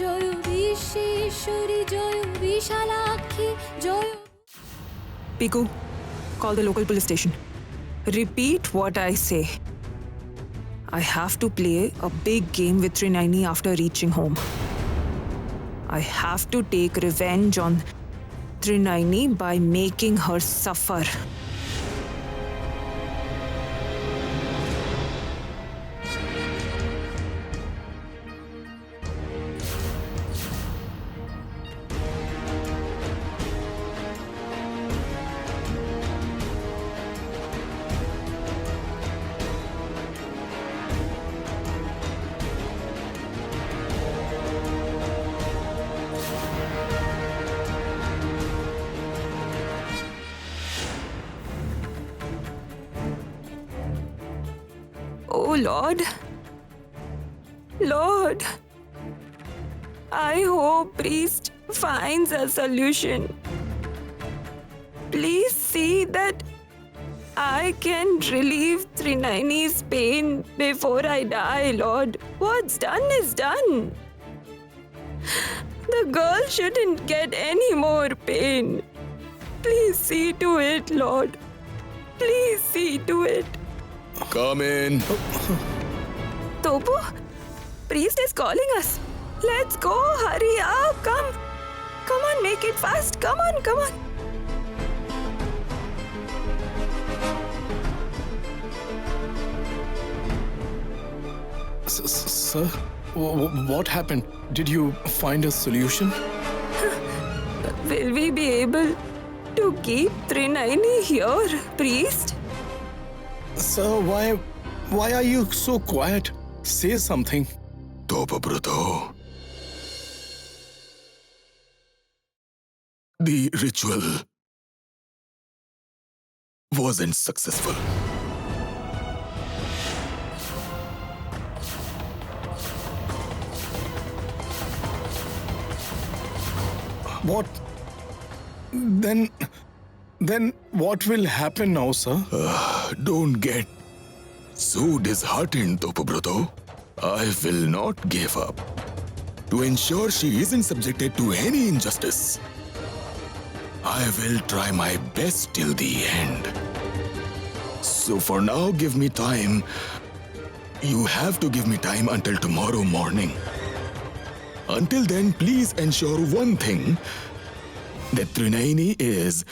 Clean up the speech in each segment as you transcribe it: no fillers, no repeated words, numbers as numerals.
Joy Bishweshwari Joy Bishalakshi Joy. Piku, call the local police station. Repeat what I say. I have to play a big game with Trinaini after reaching home. I have to take revenge on Trinaini by making her suffer. Oh Lord, Lord, I hope priest finds a solution. Please see that I can relieve Trinaini's pain before I die, Lord. What's done is done. The girl shouldn't get any more pain. Please see to it, Lord. Please see to it. Come in. Topu, priest is calling us. Let's go, hurry up, come. Come on, make it fast. Come on, come on. Sir, what happened? Did you find a solution? Will we be able to keep Trinaini here, priest? Sir, why are you so quiet? Say something. Topa Bruto. The ritual wasn't successful. What? Then what will happen now, sir? Don't get so disheartened, Topa Bruto. I will not give up. To ensure she isn't subjected to any injustice, I will try my best till the end. So for now, give me time. You have to give me time until tomorrow morning. Until then, please ensure one thing, that Trinaini is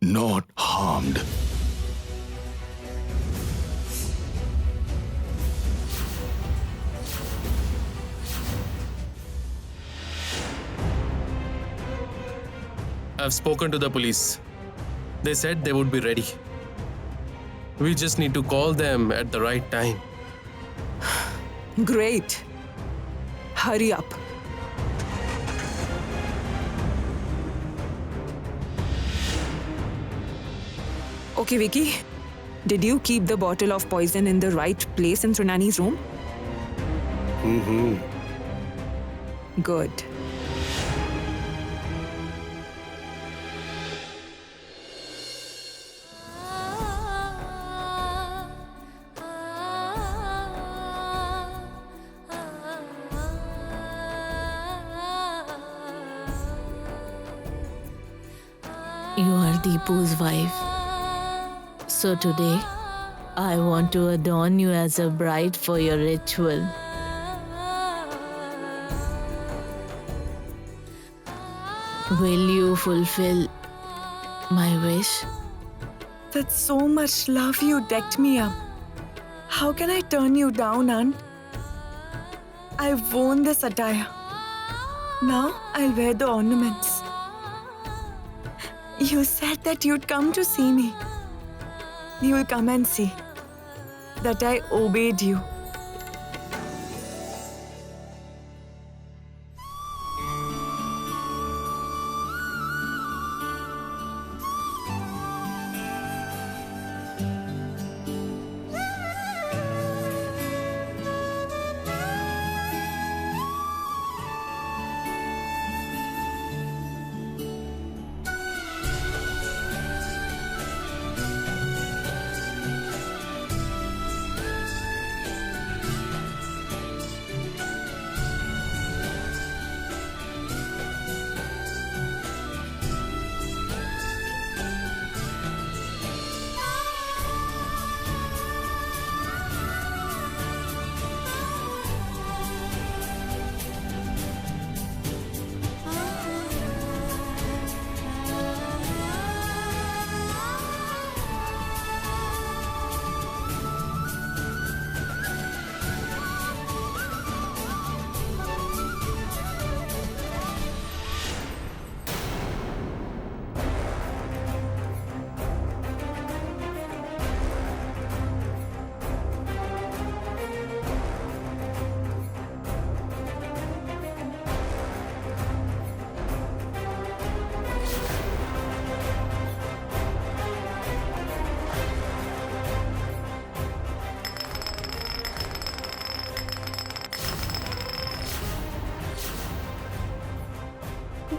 not harmed. I've spoken to the police. They said they would be ready. We just need to call them at the right time. Great. Hurry up. Okay, Vicky. Did you keep the bottle of poison in the right place in Trinaini's room? Good. You are Deepu's wife. So today, I want to adorn you as a bride for your ritual. Will you fulfill my wish? That's so much love you decked me up. How can I turn you down, Aunt? I've worn this attire. Now I'll wear the ornaments. You said that you'd come to see me. You'll come and see that I obeyed you.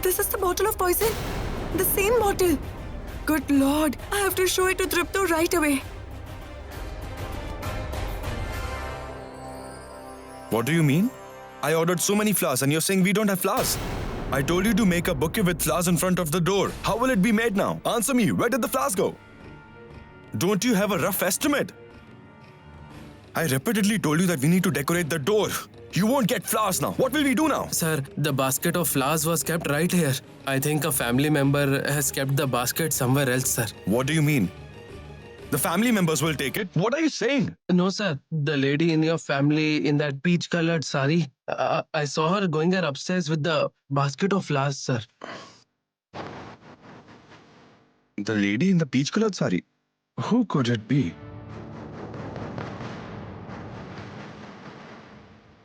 This is the bottle of poison. The same bottle. Good Lord. I have to show it to Dripto right away. What do you mean? I ordered so many flowers and you're saying we don't have flowers. I told you to make a bouquet with flowers in front of the door. How will it be made now? Answer me. Where did the flowers go? Don't you have a rough estimate? I repeatedly told you that we need to decorate the door. You won't get flowers now. What will we do now? Sir, the basket of flowers was kept right here. I think a family member has kept the basket somewhere else, sir. What do you mean? The family members will take it. What are you saying? No, sir. The lady in your family in that peach-colored sari, I saw her going there upstairs with the basket of flowers, sir. The lady in the peach-colored sari. Who could it be?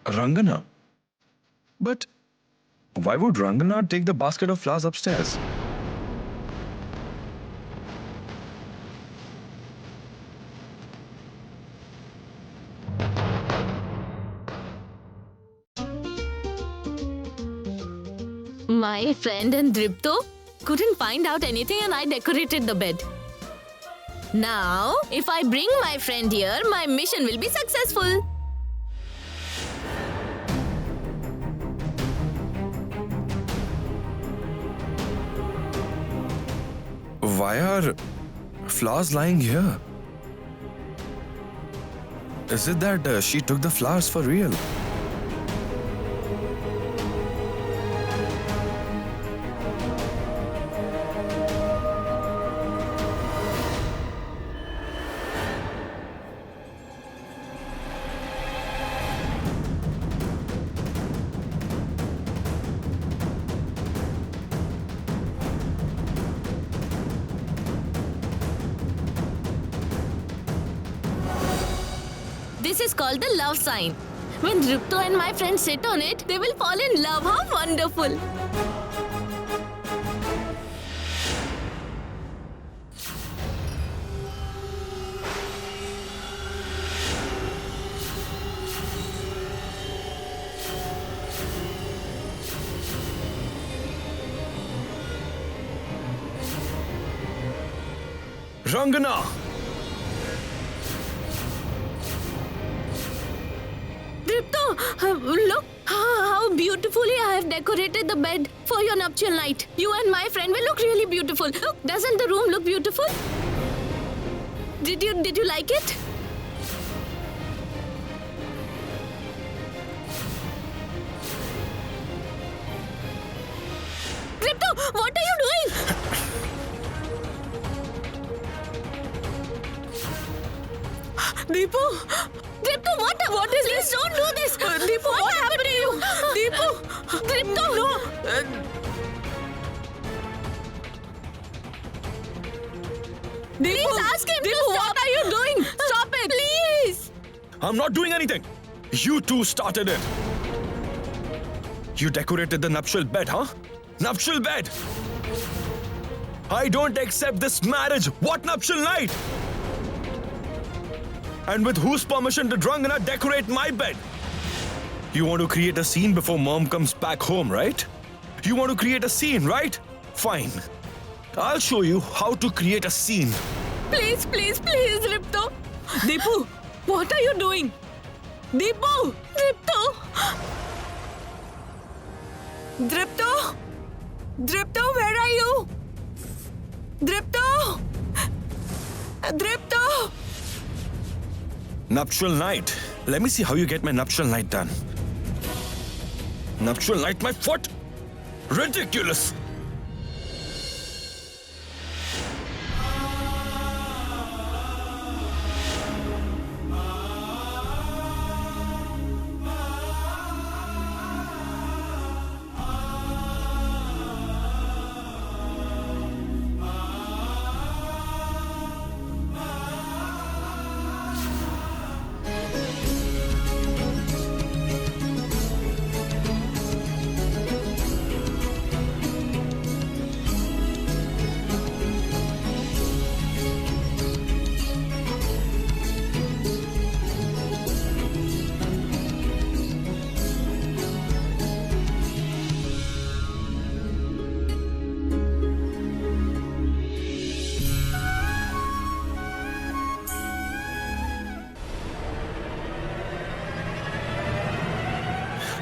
Rangana. But why would Rangana take the basket of flowers upstairs? My friend and Dripto couldn't find out anything and I decorated the bed. Now, if I bring my friend here, my mission will be successful. Why are flowers lying here? Is it that she took the flowers for real? This is called the love sign. When Dripto and my friends sit on it, they will fall in love. How wonderful! Rangana! Dripto, look how beautifully I have decorated the bed for your nuptial night. You and my friend will look really beautiful. Look, doesn't the room look beautiful? Did you like it? Dripto, what are you doing? Deepu! Dripto, what is this? Don't do this! Deepu, what happened to you? Deepu! Dripto! No! Please ask him to stop. What are you doing? Stop it! Please! I'm not doing anything. You two started it. You decorated the nuptial bed, huh? Nuptial bed! I don't accept this marriage. What nuptial night? And with whose permission did Rangana decorate my bed? You want to create a scene before mom comes back home, right? You want to create a scene, right? Fine. I'll show you how to create a scene. Please, Dripto! Deepu, what are you doing? Deepu! Dripto! Dripto! Dripto, where are you? Dripto! Dripto! Nuptial night. Let me see how you get my nuptial night done. Nuptial night, my foot? Ridiculous!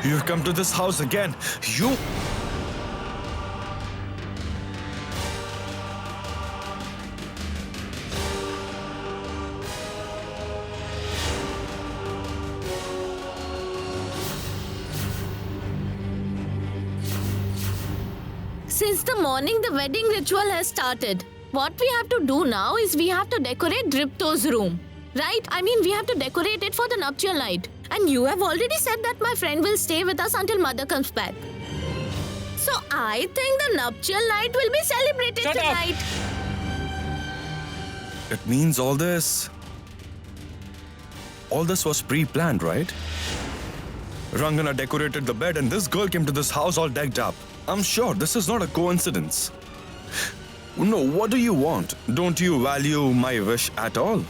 You've come to this house again. You. Since the morning the wedding ritual has started, what we have to do now is we have to decorate Dripto's room. Right? I mean, we have to decorate it for the nuptial night. And you have already said that my friend will stay with us until mother comes back. So I think the nuptial night will be celebrated tonight. It means all this was pre-planned, right? Rangana decorated the bed and this girl came to this house all decked up. I'm sure this is not a coincidence. No, what do you want? Don't you value my wish at all?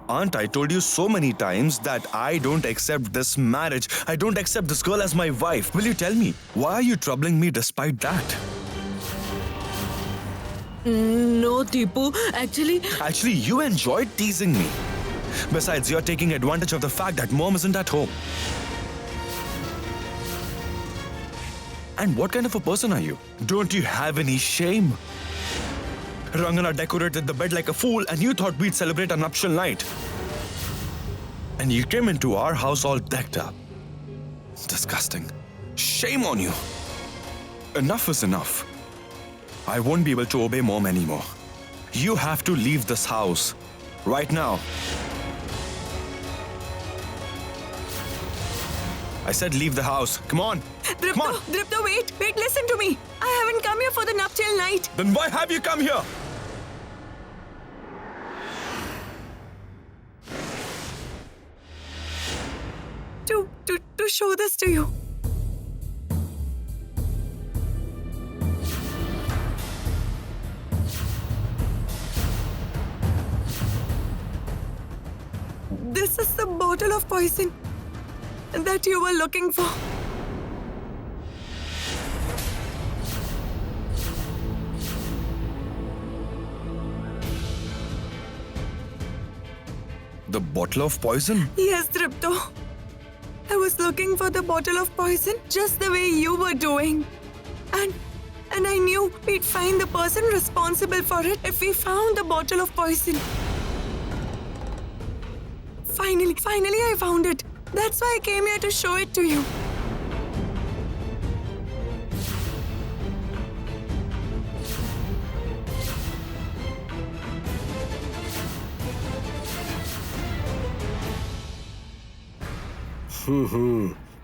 Aunt, I told you so many times that I don't accept this marriage. I don't accept this girl as my wife. Will you tell me, why are you troubling me despite that? No, Deepu. Actually, you enjoyed teasing me. Besides, you're taking advantage of the fact that mom isn't at home. And what kind of a person are you? Don't you have any shame? Rangana decorated the bed like a fool and you thought we'd celebrate a nuptial night. And you came into our house all decked up. Disgusting. Shame on you. Enough is enough. I won't be able to obey mom anymore. You have to leave this house. Right now. I said leave the house. Come on. Come on. Dripto, wait, listen to me. I haven't come here for the nuptial night. Then why have you come here? To show this to you. This is the bottle of poison that you were looking for. The bottle of poison? Yes, Dripto. I was looking for the bottle of poison just the way you were doing. And I knew we'd find the person responsible for it if we found the bottle of poison. Finally, I found it. That's why I came here to show it to you.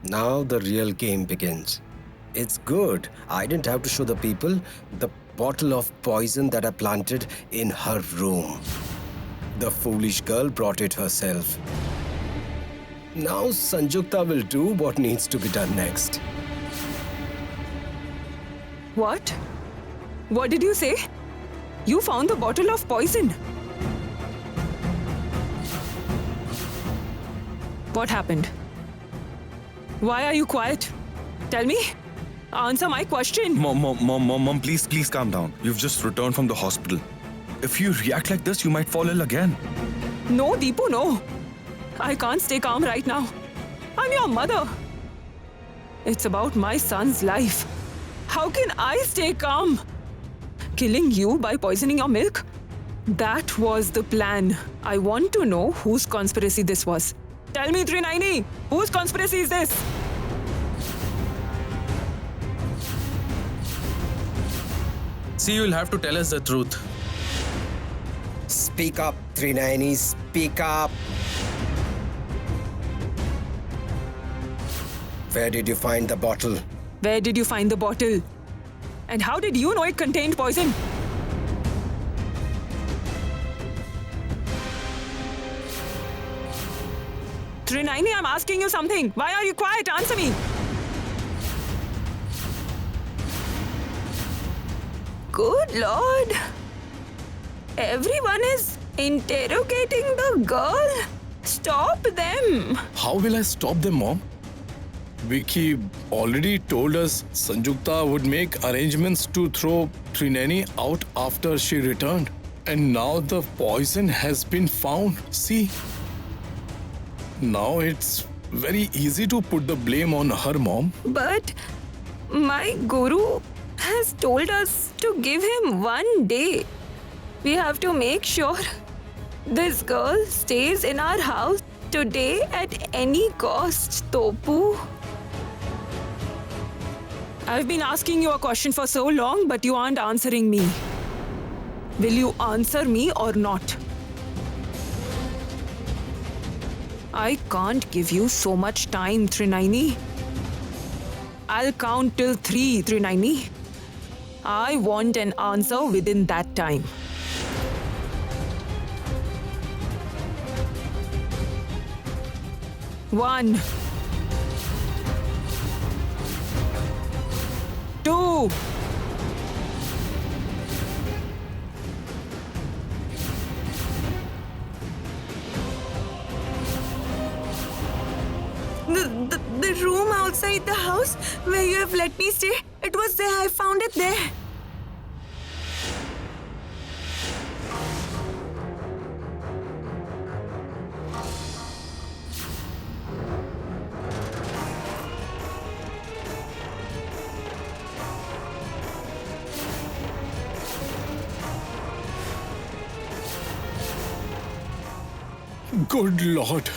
Now the real game begins. It's good. I didn't have to show the people the bottle of poison that I planted in her room. The foolish girl brought it herself. Now Sanjukta will do what needs to be done next. What? What did you say? You found the bottle of poison. What happened? Why are you quiet? Tell me. Answer my question. Mom, please calm down. You've just returned from the hospital. If you react like this, you might fall ill again. No, Deepu, no. I can't stay calm right now. I'm your mother. It's about my son's life. How can I stay calm? Killing you by poisoning your milk? That was the plan. I want to know whose conspiracy this was. Tell me, Trinaini, whose conspiracy is this? See, you'll have to tell us the truth. Speak up, Trinaini, speak up. Where did you find the bottle? Where did you find the bottle? And how did you know it contained poison? Trinaini, I'm asking you something. Why are you quiet? Answer me. Good Lord. Everyone is interrogating the girl. Stop them. How will I stop them, Mom? Vicky already told us Sanjukta would make arrangements to throw Trineni out after she returned. And now the poison has been found. See? Now it's very easy to put the blame on her, Mom. But my guru has told us to give him 1 day. We have to make sure this girl stays in our house today at any cost, Topu. I've been asking you a question for so long, but you aren't answering me. Will you answer me or not? I can't give you so much time, Trinayani. I'll count till 3, Trinayani. I want an answer within that time. 1, 2. The room outside the house where you have let me stay, it was there. I found it there. Good Lord.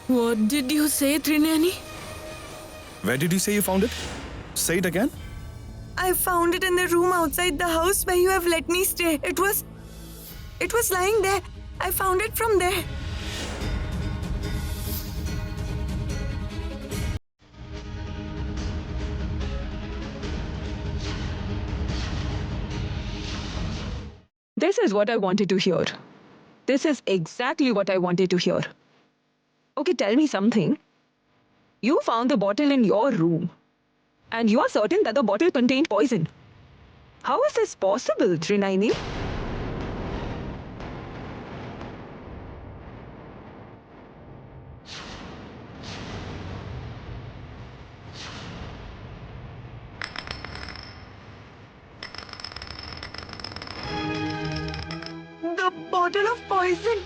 What did you say, Trinayani? Where did you say you found it? Say it again. I found it in the room outside the house where you have let me stay. It was lying there. I found it from there. This is what I wanted to hear. This is exactly what I wanted to hear. Okay, tell me something. You found the bottle in your room, and you are certain that the bottle contained poison. How is this possible, Trinayani? The bottle of poison.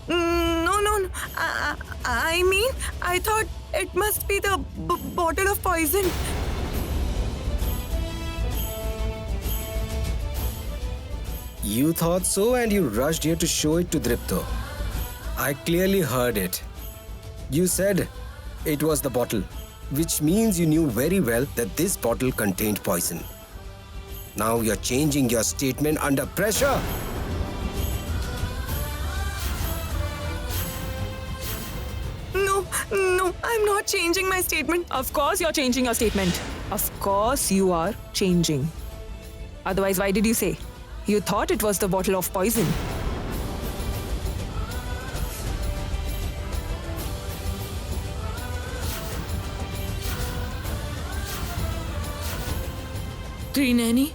No. I mean, I thought it must be the bottle of poison. You thought so and you rushed here to show it to Dripto. I clearly heard it. You said it was the bottle, which means you knew very well that this bottle contained poison. Now you're changing your statement under pressure. No, I'm not changing my statement. Of course you're changing your statement. Of course you are changing. Otherwise, why did you say? You thought it was the bottle of poison. Trinayani,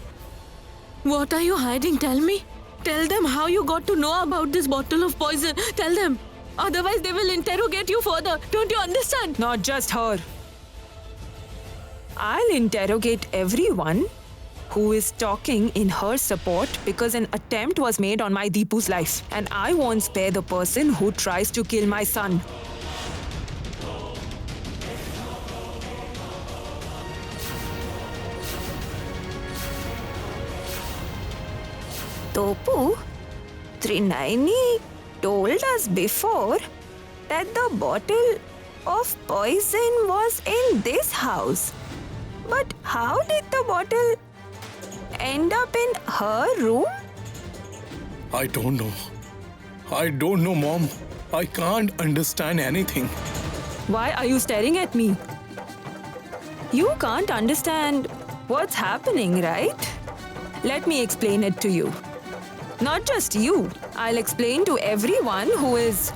what are you hiding? Tell me. Tell them how you got to know about this bottle of poison. Tell them. Otherwise, they will interrogate you further. Don't you understand? Not just her. I'll interrogate everyone who is talking in her support because an attempt was made on my Deepu's life, and I won't spare the person who tries to kill my son. Topu, Trinayani told us before that the bottle of poison was in this house. But how did the bottle end up in her room? I don't know, Mom. I can't understand anything. Why are you staring at me? You can't understand what's happening, right? Let me explain it to you. Not just you. I'll explain to everyone who is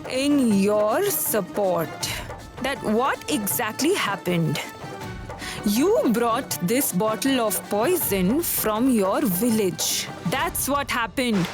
in your support that what exactly happened. You brought this bottle of poison from your village. That's what happened.